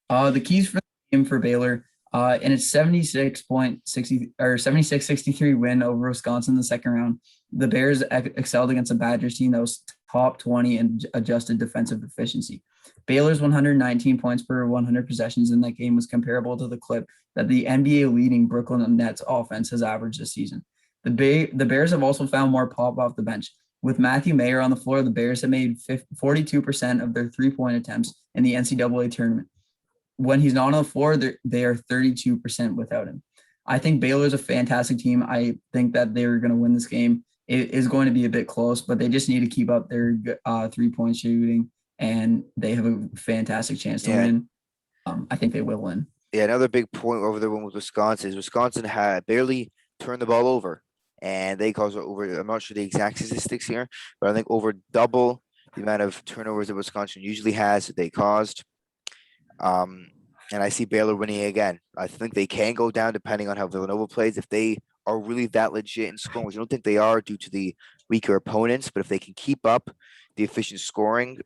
[SPEAKER 2] The keys for the game for Baylor, in its 76-63 win over Wisconsin in the second round, the Bears excelled against a Badgers team that was top 20 in adjusted defensive efficiency. Baylor's 119 points per 100 possessions in that game was comparable to the clip that the NBA leading Brooklyn Nets offense has averaged this season. The Bears have also found more pop off the bench. With Matthew Mayer on the floor, the Bears have made 42% of their 3-point attempts in the NCAA tournament. When he's not on the floor, they are 32% without him. I think Baylor is a fantastic team. I think that they're going to win this game. It is going to be a bit close, but they just need to keep up their 3-point shooting, and they have a fantastic chance to win. I think they will win.
[SPEAKER 1] Yeah, another big point over the win with Wisconsin is Wisconsin had barely turned the ball over, and they caused over, I'm not sure the exact statistics here, but I think over double the amount of turnovers that Wisconsin usually has that they caused. And I see Baylor winning again. I think they can go down depending on how Villanova plays. If they are really that legit in scoring, which I don't think they are due to the weaker opponents, but if they can keep up the efficient scoring,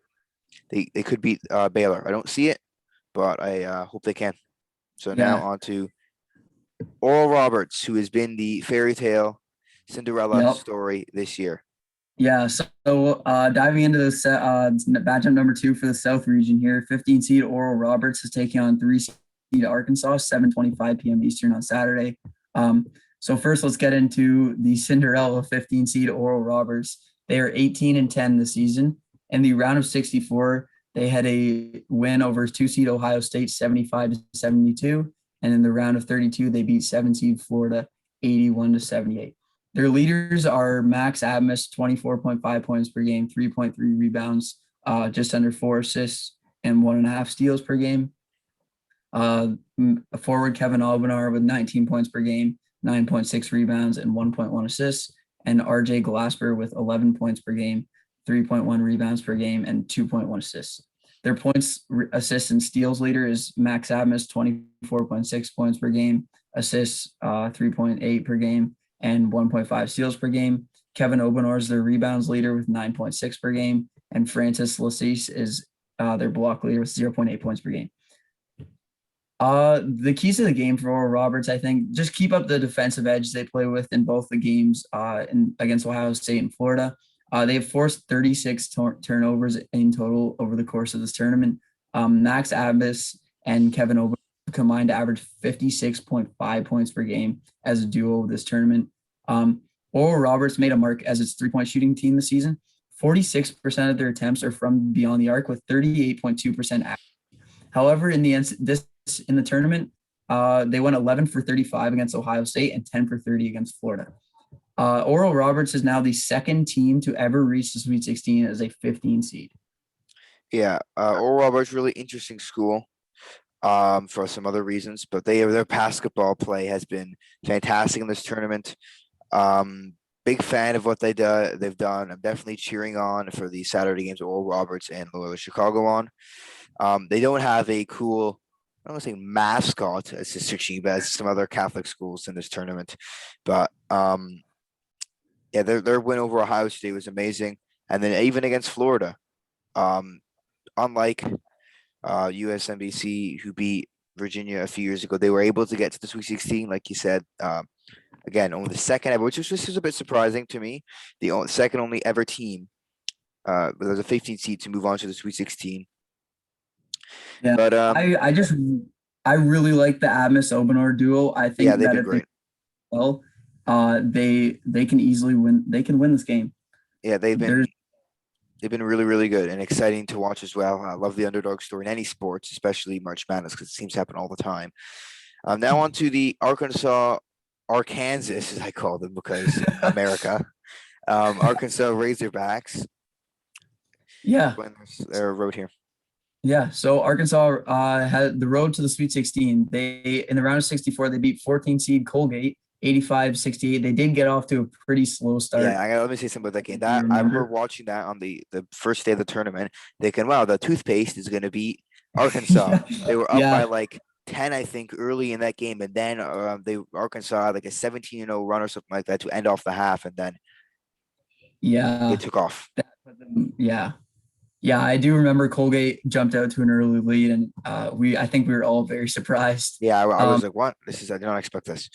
[SPEAKER 1] They could beat Baylor. I don't see it, but I hope they can. So now
[SPEAKER 2] Yeah.
[SPEAKER 1] on to Oral Roberts, who has been the fairy tale Cinderella
[SPEAKER 2] Yep.
[SPEAKER 1] story this year.
[SPEAKER 2] Yeah. So diving into the matchup number 2 for the South region here, 15 seed Oral Roberts is taking on 3 seed Arkansas, 7:25 p.m. Eastern on Saturday. So first, let's get into the Cinderella 15 seed Oral Roberts. They are 18-10 this season. In the round of 64, they had a win over 2 seed Ohio State, 75-72. And in the round of 32, they beat 7 seed Florida, 81-78. Their leaders are Max Abmas, 24.5 points per game, 3.3 rebounds, just under 4 assists, and 1.5 steals per game. Forward Kevin Albenar with 19 points per game, 9.6 rebounds, and 1.1 assists. And RJ Glasper with 11 points per game, 3.1 rebounds per game, and 2.1 assists. Their points, assists, and steals leader is Max Abmas, 24.6 points per game, assists 3.8 per game, and 1.5 steals per game. Kevin Obenar is their rebounds leader with 9.6 per game, and Francis Lassise is their block leader with 0.8 points per game. The keys to the game for Oral Roberts, I think, just keep up the defensive edge they play with in both the games against Ohio State and Florida. They've forced 36 turnovers in total over the course of this tournament. Max Abmas and Kevin Obenar combined to average 56.5 points per game as a duo this tournament. Oral Roberts made a mark as its three-point shooting team this season. 46% of their attempts are from beyond the arc with 38.2% average. However, in the tournament, they went 11 for 35 against Ohio State and 10 for 30 against Florida. Oral Roberts is now the second team to ever reach the Sweet 16 as a 15 seed.
[SPEAKER 1] Yeah, Oral Roberts, really interesting school for some other reasons, but their basketball play has been fantastic in this tournament. Big fan of what they've done. I'm definitely cheering on for the Saturday games Oral Roberts and Loyola Chicago on. They don't have a cool, I don't want to say mascot as Sister Chiba as some other Catholic schools in this tournament, but yeah, their win over Ohio State was amazing, and then even against Florida, unlike USMBC who beat Virginia a few years ago, they were able to get to the Sweet 16, like you said. Again, only the second ever, which was a bit surprising to me. The second only ever team, there's a 15 seed to move on to the Sweet 16.
[SPEAKER 2] Yeah,
[SPEAKER 1] but
[SPEAKER 2] I really like the Abmas Obenar duo. I think
[SPEAKER 1] they've
[SPEAKER 2] that
[SPEAKER 1] been
[SPEAKER 2] if
[SPEAKER 1] great.
[SPEAKER 2] They can easily win. They can win this game.
[SPEAKER 1] Yeah, they've been really, really good and exciting to watch as well. I love the underdog story in any sports, especially March Madness, because it seems to happen all the time. Now on to the Arkansas, as I call them because America. Arkansas Razorbacks.
[SPEAKER 2] Yeah.
[SPEAKER 1] Their road here.
[SPEAKER 2] Yeah. So Arkansas had the road to the Sweet 16. They in the round of 64, they beat 14 seed Colgate 85-68. They did get off to a pretty slow start.
[SPEAKER 1] Yeah, let me say something about that game. I remember watching that on the first day of the tournament, thinking, wow, the toothpaste is going to beat Arkansas. They were up by like 10, I think, early in that game, and then Arkansas had like a 17-0 run or something like that to end off the half, and then it took off.
[SPEAKER 2] Yeah, I do remember Colgate jumped out to an early lead, and I think we were all very surprised.
[SPEAKER 1] Yeah, I was like, what? I did not expect this.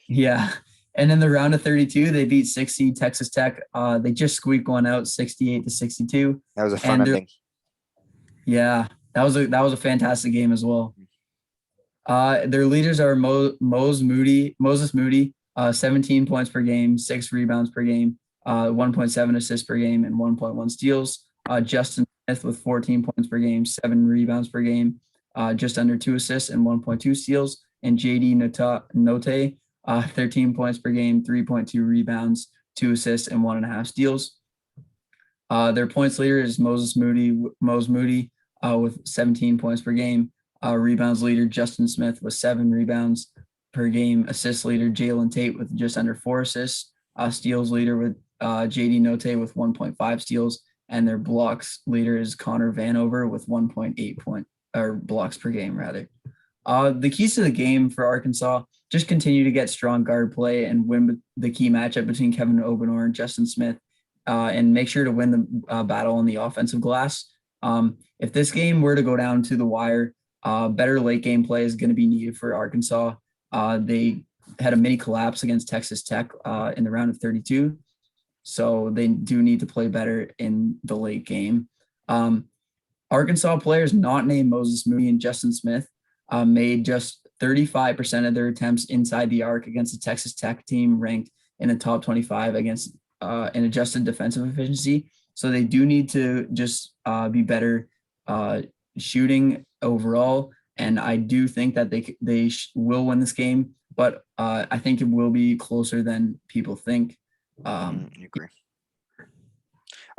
[SPEAKER 2] Yeah. And in the round of 32, they beat 6 seed Texas Tech. They just squeaked one out 68-62.
[SPEAKER 1] That was a fun ending.
[SPEAKER 2] Yeah, that was a fantastic game as well. Their leaders are Moses Moody, 17 points per game, 6 rebounds per game, 1.7 assists per game, and 1.1 steals. Justin Smith with 14 points per game, 7 rebounds per game, just under 2 assists and 1.2 steals. And JD Note, 13 points per game, 3.2 rebounds, 2 assists, and 1.5 steals. Their points leader is Mose Moody with 17 points per game. Rebounds leader Justin Smith with 7 rebounds per game. Assist leader Jalen Tate with just under 4 assists. Steals leader with JD Note with 1.5 steals. And their blocks leader is Connor Vanover with 1.8 blocks per game, rather. The keys to the game for Arkansas, just continue to get strong guard play and win the key matchup between Kevin Obenar and Justin Smith, and make sure to win the battle on the offensive glass. If this game were to go down to the wire, better late game play is going to be needed for Arkansas. They had a mini collapse against Texas Tech in the round of 32. So they do need to play better in the late game. Arkansas players not named Moses Moody and Justin Smith made just 35% of their attempts inside the arc against the Texas Tech team ranked in the top 25 against an adjusted defensive efficiency. So they do need to just be better shooting overall. And I do think that they will win this game, but I think it will be closer than people think.
[SPEAKER 1] I agree.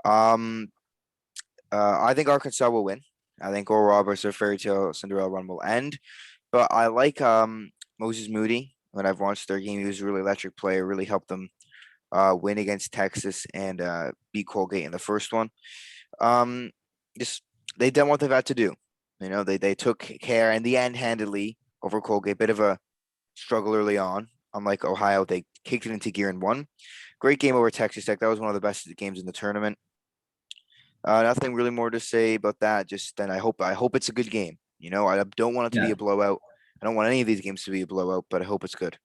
[SPEAKER 1] I think Arkansas will win. I think Oral Roberts' their fairy tale Cinderella run will end. But I like Moses Moody. When I've watched their game, he was a really electric player, really helped them win against Texas and beat Colgate in the first one. Just they've done what they've had to do. You know, they took care in the end handedly over Colgate. Bit of a struggle early on. Unlike Ohio, they kicked it into gear and won. Great game over Texas Tech. That was one of the best games in the tournament. Nothing really more to say about that. Just then, I hope it's a good game. You know, I don't want it to be a blowout. I don't want any of these games to be a blowout, but I hope it's good.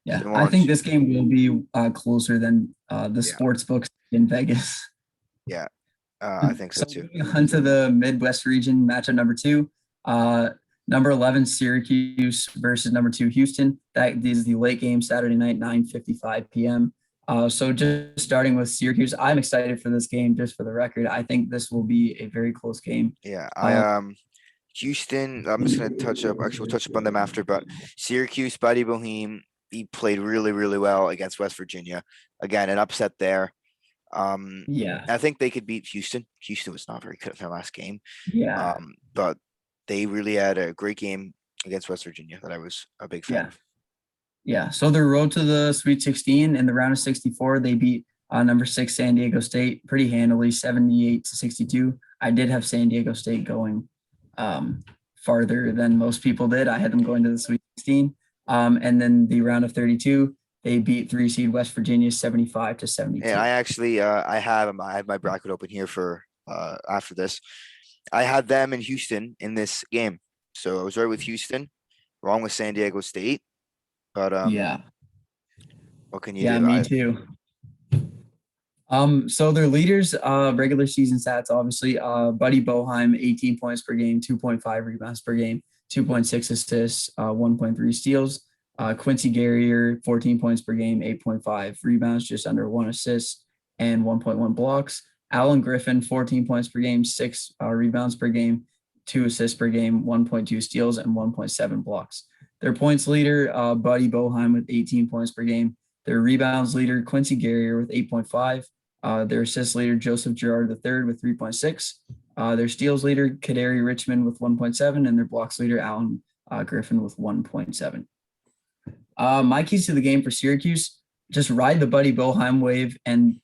[SPEAKER 2] Yeah, I think this game will be closer than the sports books in Vegas.
[SPEAKER 1] Yeah, I think so too.
[SPEAKER 2] Moving on to the Midwest region matchup number 2. Number 11 Syracuse versus number 2 Houston. That is the late game Saturday night, 9:55 p.m. So just starting with Syracuse, I'm excited for this game. Just for the record, I think this will be a very close game.
[SPEAKER 1] Yeah, Houston. I'm just gonna touch up. Actually, we'll touch up on them after. But Syracuse, Buddy Boeheim, he played really, really well against West Virginia. Again, an upset there. I think they could beat Houston. Houston was not very good in their last game. But they really had a great game against West Virginia that I was a big fan of.
[SPEAKER 2] Yeah, so their road to the Sweet 16 in the round of 64, they beat number 6 San Diego State pretty handily, 78-62. I did have San Diego State going farther than most people did. I had them going to the Sweet 16. And then the round of 32, they beat 3 seed West Virginia 75-72.
[SPEAKER 1] And I actually I have my bracket open here for after this. I had them in Houston in this game. So I was right with Houston, wrong with San Diego State. But what can you do?
[SPEAKER 2] Yeah, me too. So their leaders, regular season stats, obviously, Buddy Boeheim, 18 points per game, 2.5 rebounds per game, 2.6 assists, 1.3 steals. Quincy Guerrier, 14 points per game, 8.5 rebounds, just under 1 assist, and 1.1 blocks. Alan Griffin, 14 points per game, 6 rebounds per game, 2 assists per game, 1.2 steals, and 1.7 blocks. Their points leader, Buddy Boeheim with 18 points per game. Their rebounds leader, Quincy Guerrier with 8.5. Their assist leader, Joseph Girard III with 3.6. Their steals leader, Kadari Richmond with 1.7. And their blocks leader, Alan Griffin with 1.7. My keys to the game for Syracuse, just ride the Buddy Boeheim wave and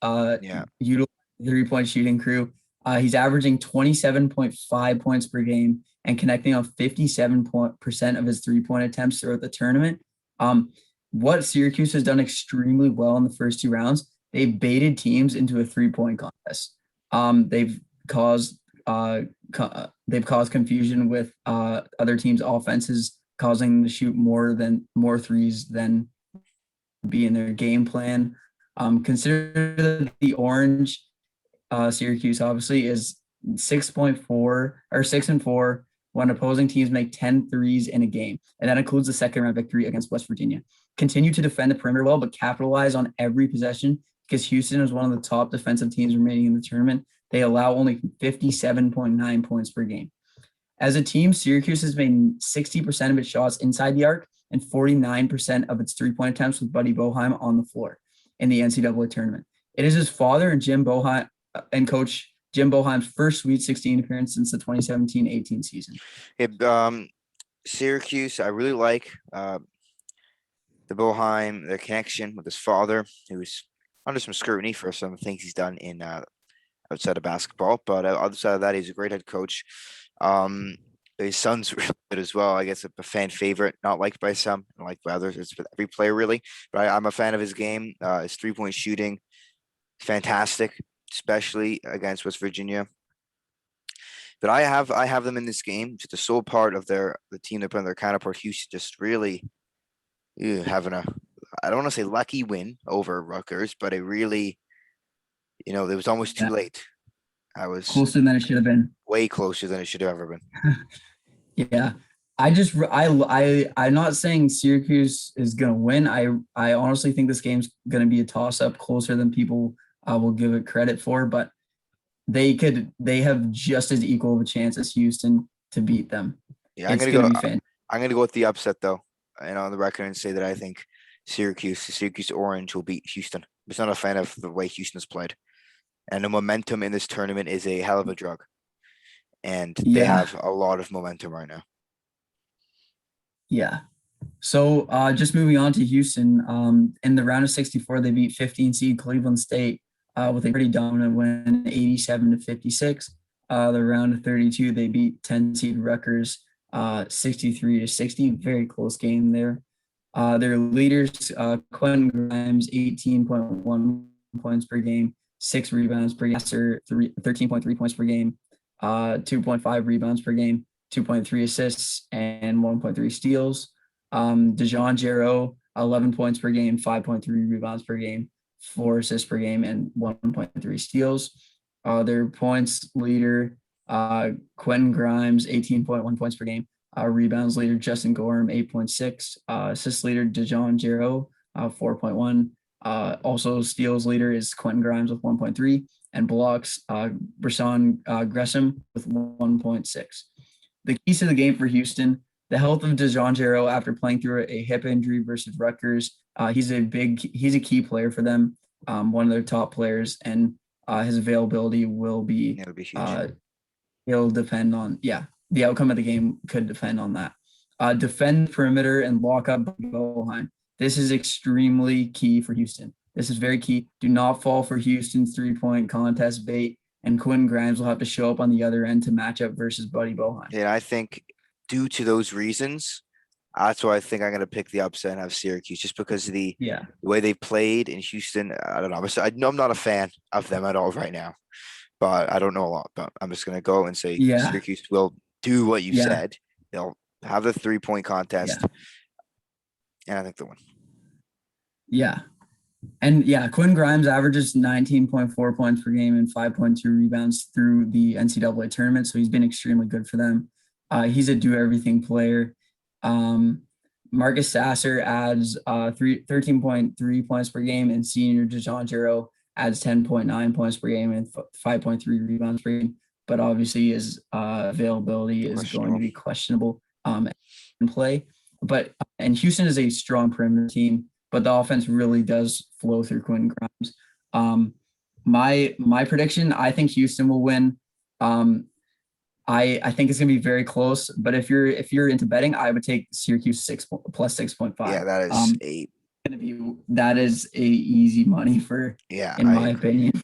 [SPEAKER 2] utilize the 3-point shooting crew. He's averaging 27.5 points per game and connecting on 57% of his 3-point attempts throughout the tournament. What Syracuse has done extremely well in the first 2 rounds, they've baited teams into a 3-point contest. They've caused confusion with other teams' offenses, causing them to shoot more threes than be in their game plan. Consider the orange Syracuse obviously is 6-4 when opposing teams make 10 threes in a game. And that includes the second round victory against West Virginia. Continue to defend the perimeter well, but capitalize on every possession because Houston is one of the top defensive teams remaining in the tournament. They allow only 57.9 points per game. As a team, Syracuse has made 60% of its shots inside the arc and 49% of its 3-point attempts with Buddy Boeheim on the floor in the NCAA tournament. It is his father and coach Jim Boeheim's first Sweet 16 appearance since the 2017-18 season.
[SPEAKER 1] Syracuse, I really like the Boeheim, the connection with his father, who's under some scrutiny for some things he's done in outside of basketball. But outside of that, he's a great head coach. His son's really good as well. I guess a fan favorite, not liked by some, and liked by others. It's with every player really. But I'm a fan of his game. His 3-point shooting, fantastic, especially against West Virginia. But I have them in this game. Just a sole part of the team they're playing their counterpart Houston. Just really having a, I don't want to say lucky win over Rutgers, but it really, it was almost too
[SPEAKER 2] Yeah,
[SPEAKER 1] late. I was
[SPEAKER 2] closer than it should have been.
[SPEAKER 1] way closer than it should have ever been.
[SPEAKER 2] Yeah. I'm not saying Syracuse is gonna win. I honestly think this game's gonna be a toss up, closer than people will give it credit for, but they have just as equal of a chance as Houston to beat them.
[SPEAKER 1] Yeah,
[SPEAKER 2] It's gonna be fan.
[SPEAKER 1] I'm gonna go with the upset though, and on the record and say that I think Syracuse Orange will beat Houston. I'm just not a fan of the way Houston's played, and the momentum in this tournament is a hell of a drug, and they
[SPEAKER 2] Yeah,
[SPEAKER 1] have a lot of momentum right now.
[SPEAKER 2] yeah. So just moving on to Houston, in the round of 64, they beat 15 seed Cleveland State with a pretty dominant win, 87-56. The round of 32, they beat 10 seed Rutgers 63-60. Very close game there. Their leaders, Quentin Grimes, 18.1 points per game, 6 rebounds per game, 13.3 points per game, 2.5 rebounds per game, 2.3 assists, and 1.3 steals. DeJon Jarreau, 11 points per game, 5.3 rebounds per game, 4 assists per game, and 1.3 steals. Their points leader, Quentin Grimes, 18.1 points per game. Rebounds leader, Justin Gorham, 8.6. Assist leader, DeJon Jarreau, 4.1. Also steals leader is Quentin Grimes with 1.3. And blocks, Brisson Gresham with 1.6. The keys to the game for Houston: the health of DeJon Jarreau after playing through a hip injury versus Rutgers. He's a key player for them, one of their top players, and his availability will be,
[SPEAKER 1] It'll be huge.
[SPEAKER 2] it'll depend on, the outcome of the game could depend on that. Defend perimeter and lock up Boeheim. This is extremely key for Houston. This is very key. Do not fall for Houston's 3-point contest bait, and Quentin Grimes will have to show up on the other end to match up versus Buddy Boeheim.
[SPEAKER 1] Yeah, I think due to those reasons, that's why I think I'm going to pick the upset and have Syracuse, just because of the way they played in Houston. I don't know. I know I'm not a fan of them at all right now, but I don't know a lot. But I'm just going to go and say Syracuse will do what you said. They'll have the 3-point contest, and I think they'll win.
[SPEAKER 2] Yeah. And Quentin Grimes averages 19.4 points per game and 5.2 rebounds through the NCAA tournament. So he's been extremely good for them. He's a do-everything player. Marcus Sasser adds 13.3 points per game, and senior DeJon Jarreau adds 10.9 points per game and 5.3 rebounds per game. But obviously his availability is going to be questionable in play. And Houston is a strong perimeter team, but the offense really does flow through Quentin Grimes. My prediction, I think Houston will win. I think it's gonna be very close, but if you're into betting, I would take Syracuse plus 6.5.
[SPEAKER 1] Yeah,
[SPEAKER 2] that is a easy money in my opinion.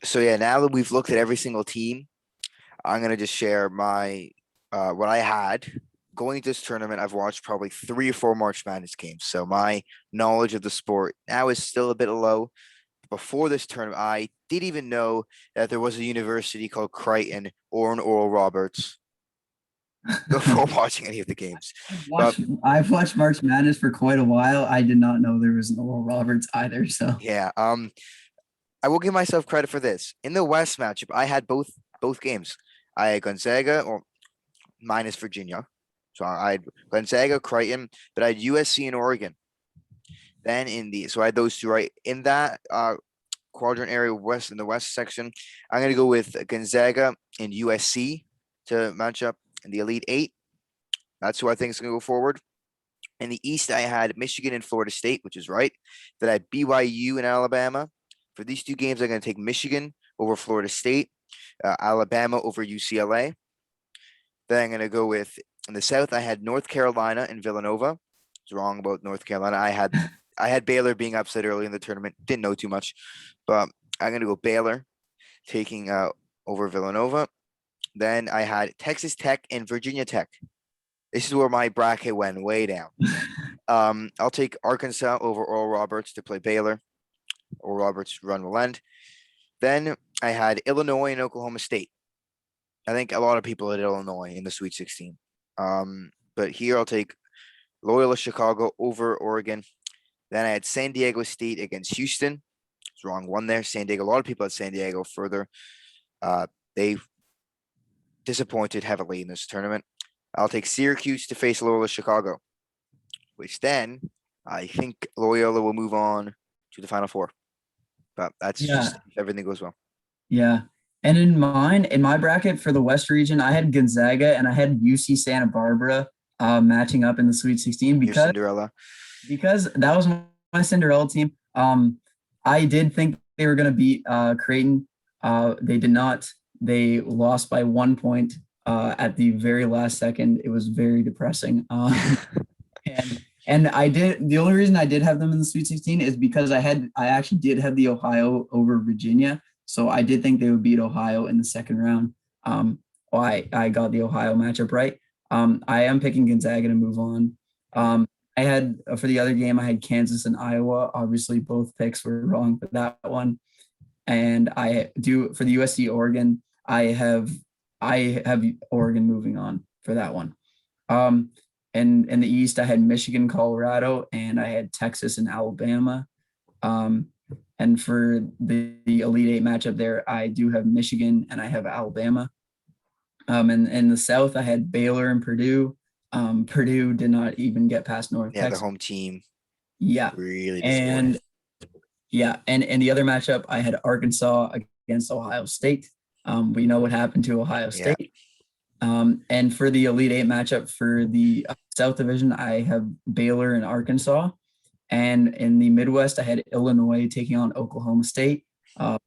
[SPEAKER 1] So now that we've looked at every single team, I'm gonna just share my what I had going into this tournament. I've watched probably 3 or 4 March Madness games, so my knowledge of the sport now is still a bit low. Before this tournament, I didn't even know that there was a university called Crichton or an Oral Roberts before watching any of the games.
[SPEAKER 2] I've watched March Madness for quite a while. I did not know there was an Oral Roberts either. So
[SPEAKER 1] yeah, I will give myself credit for this. In the West matchup, I had both games. I had Gonzaga or minus Virginia. So I had Gonzaga, Crichton, but I had USC and Oregon. Then so I had those two right in that quadrant area west, in the West section. I'm going to go with Gonzaga and USC to match up in the Elite 8. That's who I think is going to go forward. In the East, I had Michigan and Florida State, which is right. Then I had BYU and Alabama. For these 2 games, I'm going to take Michigan over Florida State, Alabama over UCLA. Then I'm going to go with, in the South, I had North Carolina and Villanova. I was wrong about North Carolina. I had Baylor being upset early in the tournament. Didn't know too much, but I'm going to go Baylor taking over Villanova. Then I had Texas Tech and Virginia Tech. This is where my bracket went way down. I'll take Arkansas over Oral Roberts to play Baylor. Oral Roberts run will end. Then I had Illinois and Oklahoma State. I think a lot of people at Illinois in the Sweet 16. But here I'll take Loyola Chicago over Oregon. Then I had San Diego State against Houston. It's wrong one there. San Diego. A lot of people had San Diego further. They disappointed heavily in this tournament. I'll take Syracuse to face Loyola Chicago, which then I think Loyola will move on to the Final Four. But that's just if everything goes well.
[SPEAKER 2] Yeah. And in my bracket for the West region, I had Gonzaga and I had UC Santa Barbara matching up in the Sweet 16
[SPEAKER 1] Your Cinderella.
[SPEAKER 2] because that was my Cinderella team. I did think they were going to beat Crichton. They did not. They lost by 1 point at the very last second. It was very depressing. And I did. The only reason I did have them in the Sweet 16 is because I actually did have the Ohio over Virginia. So I did think they would beat Ohio in the second round. I got the Ohio matchup right. I am picking Gonzaga to move on. I had for the other game, I had Kansas and Iowa. Obviously, both picks were wrong for that one. And I do for the USC Oregon. I have Oregon moving on for that one. And in the East, I had Michigan, Colorado, and I had Texas and Alabama. And for the Elite Eight matchup there, I do have Michigan and I have Alabama. And in the South, I had Baylor and Purdue. Purdue did not even get past North Texas.
[SPEAKER 1] The home team.
[SPEAKER 2] Yeah.
[SPEAKER 1] Really
[SPEAKER 2] disappointing. And the other matchup, I had Arkansas against Ohio State. We know what happened to Ohio State. And for the Elite Eight matchup for the South Division, I have Baylor and Arkansas. And in the Midwest, I had Illinois taking on Oklahoma State.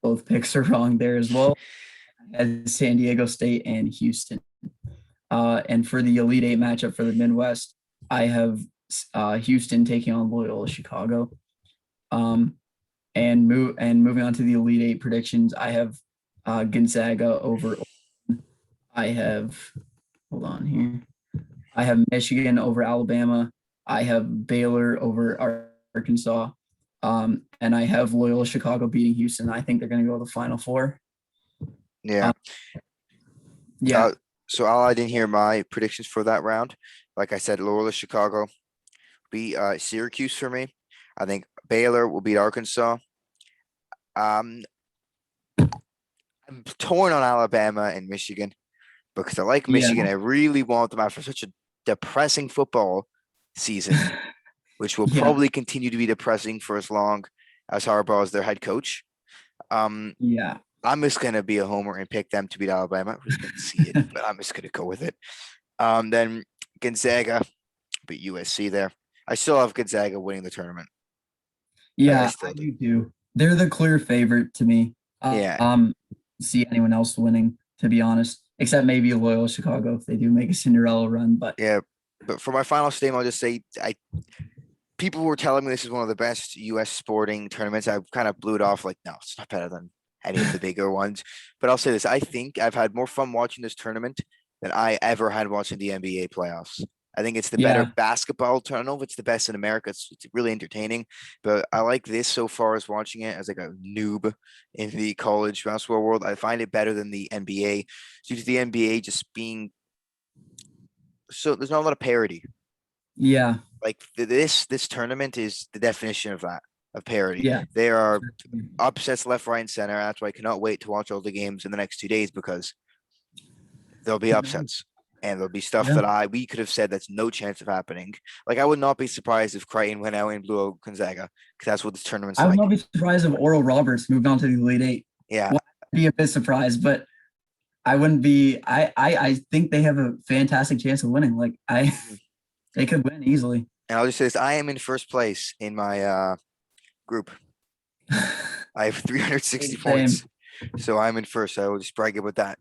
[SPEAKER 2] Both picks are wrong there as well. I had San Diego State and Houston. And for the Elite Eight matchup for the Midwest, I have Houston taking on Loyola Chicago. And moving on to the Elite Eight predictions, I have Gonzaga over. I have Michigan over Alabama. I have Baylor over Arkansas. And I have Loyola Chicago beating Houston. I think they're going to go to the Final Four.
[SPEAKER 1] Yeah. So I'll add in here my predictions for that round. Like I said, Loyola Chicago beat Syracuse for me. I think Baylor will beat Arkansas. I'm torn on Alabama and Michigan because I like Michigan. I really want them after such a depressing football season, which will probably continue to be depressing for as long as Harbaugh is their head coach. I'm just going to be a homer and pick them to beat Alabama. Who's going to see it, but I'm just going to go with it. Then Gonzaga beat USC there. I still have Gonzaga winning the tournament.
[SPEAKER 2] Yeah, I do too. They're the clear favorite to me. See anyone else winning, to be honest, except maybe Loyola Chicago if they do make a Cinderella run. But
[SPEAKER 1] but for my final statement, I'll just say people were telling me this is one of the best U.S. sporting tournaments. I kind of blew it off like, no, it's not better than any of the bigger ones. But I'll say this: I think I've had more fun watching this tournament than I ever had watching the NBA playoffs. I think it's the better basketball tournament. I don't know if it's the best in America. It's really entertaining, but I like this so far as watching it as like a noob in the college basketball world. I find it better than the NBA due to the NBA just being so there's not a lot of parity.
[SPEAKER 2] Yeah.
[SPEAKER 1] Like this tournament is the definition of that, of parity.
[SPEAKER 2] Yeah.
[SPEAKER 1] There are upsets left, right, and center. That's why I cannot wait to watch all the games in the next 2 days because there'll be upsets. And there'll be stuff that we could have said that's no chance of happening. Like I would not be surprised if Crichton went out and blew out Gonzaga because that's what this tournament's like.
[SPEAKER 2] I would not be surprised if Oral Roberts moved on to the Elite Eight.
[SPEAKER 1] Yeah,
[SPEAKER 2] I'd be a bit surprised, but I wouldn't be. I think they have a fantastic chance of winning. Like they could win easily.
[SPEAKER 1] And I'll just say this: I am in first place in my group. I have 360 points, so I'm in first. So I will just brag about that.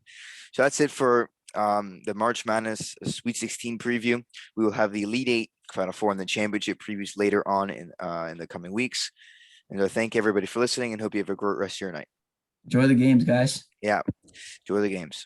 [SPEAKER 1] So that's it for the March Madness Sweet 16 preview. We will have the Elite Eight, Final Four, and the championship previews later on in the coming weeks. And thank everybody for listening and hope you have a great rest of your night.
[SPEAKER 2] Enjoy the games, guys.
[SPEAKER 1] Yeah, enjoy the games.